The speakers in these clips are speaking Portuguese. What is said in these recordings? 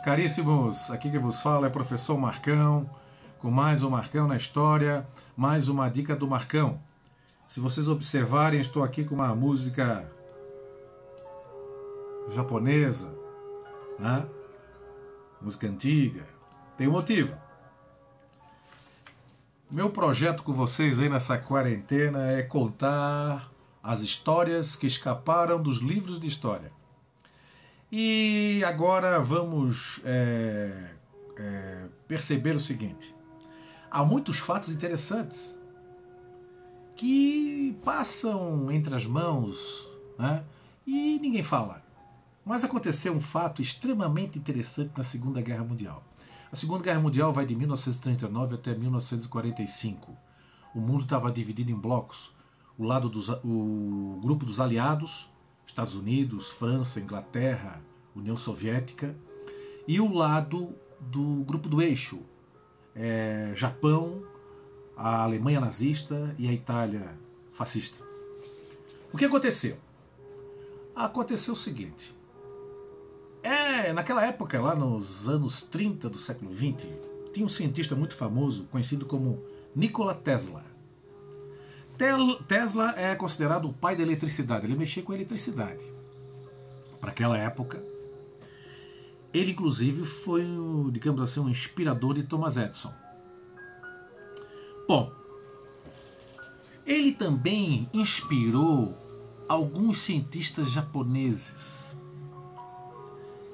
Caríssimos, aqui que vos fala é professor Marcão, com mais um Marcão na história, mais uma dica do Marcão. Se vocês observarem, estou aqui com uma música japonesa, né? Música antiga. Tem um motivo. Meu projeto com vocês aí nessa quarentena é contar as histórias que escaparam dos livros de história. E agora vamos perceber o seguinte: há muitos fatos interessantes que passam entre as mãos, né? E ninguém fala. Mas aconteceu um fato extremamente interessante na Segunda Guerra Mundial. A Segunda Guerra Mundial vai de 1939 até 1945. O mundo estava dividido em blocos. O grupo dos aliados, Estados Unidos, França, Inglaterra, União Soviética, e o lado do grupo do eixo, Japão, a Alemanha nazista e a Itália fascista. O que aconteceu? Aconteceu o seguinte: naquela época, lá nos anos 30 do século XX, tinha um cientista muito famoso, conhecido como Nikola Tesla. Tesla é considerado o pai da eletricidade, ele mexia com a eletricidade. Para aquela época, ele inclusive foi, digamos assim, um inspirador de Thomas Edison. Bom, ele também inspirou alguns cientistas japoneses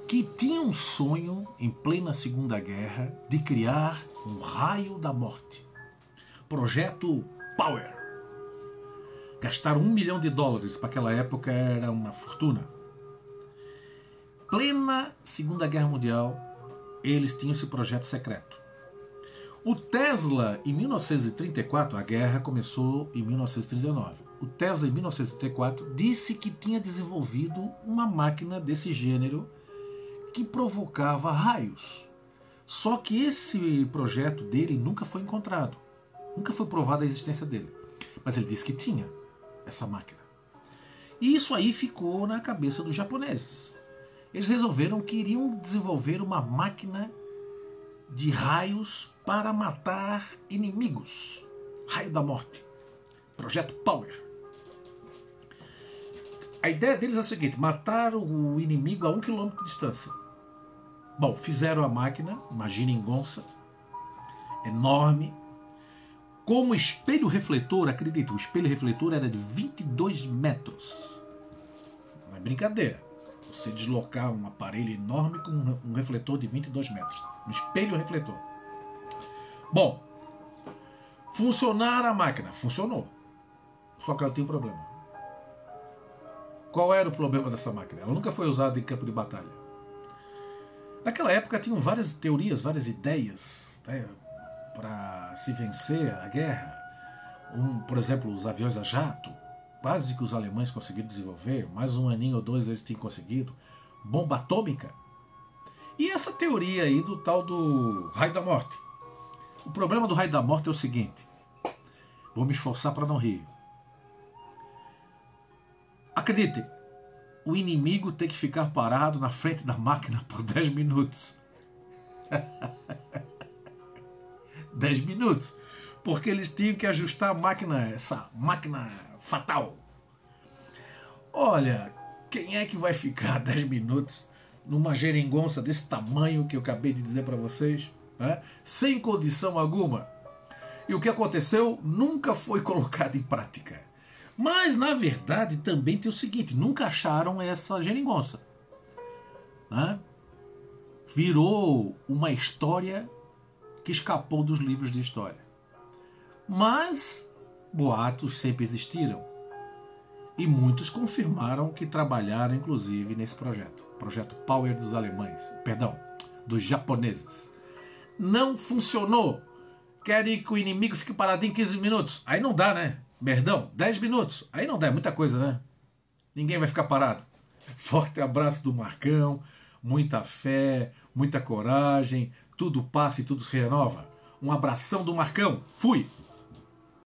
que tinham um sonho, em plena Segunda Guerra, de criar um raio da morte. Projeto Power. Gastaram $1 milhão, para aquela época era uma fortuna. Plena Segunda Guerra Mundial, eles tinham esse projeto secreto. O Tesla, em 1934, a guerra começou em 1939. O Tesla, em 1934, disse que tinha desenvolvido uma máquina desse gênero que provocava raios. Só que esse projeto dele nunca foi encontrado. Nunca foi provada a existência dele. Mas ele disse que tinha essa máquina. E isso aí ficou na cabeça dos japoneses. Eles resolveram que iriam desenvolver uma máquina de raios para matar inimigos. Raio da morte. Projeto Power. A ideia deles é a seguinte: matar o inimigo a 1 quilômetro de distância. Bom, fizeram a máquina, imaginem Gonça, enorme, com um espelho refletor. Acredita, o espelho refletor era de 22 metros. Não é brincadeira. Você deslocar um aparelho enorme com um refletor de 22 metros. Um espelho refletor. Bom, funcionar a máquina. Funcionou. Só que ela tem um problema. Qual era o problema dessa máquina? Ela nunca foi usada em campo de batalha. Naquela época tinham várias teorias, várias ideias, né, para se vencer a guerra. Por exemplo, os aviões a jato. Quase que os alemães conseguiram desenvolver, mais um aninho ou dois eles tinham conseguido. Bomba atômica. E essa teoria aí do tal do raio da morte. O problema do raio da morte é o seguinte: vou me esforçar para não rir. Acredite, o inimigo tem que ficar parado na frente da máquina por 10 minutos. 10 minutos. Porque eles tinham que ajustar a máquina, essa máquina fatal. Olha, quem é que vai ficar 10 minutos numa geringonça desse tamanho que eu acabei de dizer para vocês, né? Sem condição alguma? E o que aconteceu nunca foi colocado em prática. Mas, na verdade, também tem o seguinte: nunca acharam essa geringonça, né? Virou uma história que escapou dos livros de história. Mas boatos sempre existiram. E muitos confirmaram que trabalharam, inclusive, nesse projeto. Projeto Power dos alemães. Perdão, dos japoneses. Não funcionou. Querem que o inimigo fique parado em 15 minutos. Aí não dá, né? Perdão, 10 minutos. Aí não dá, é muita coisa, né? Ninguém vai ficar parado. Forte abraço do Marcão. Muita fé, muita coragem. Tudo passa e tudo se renova. Um abração do Marcão. Fui!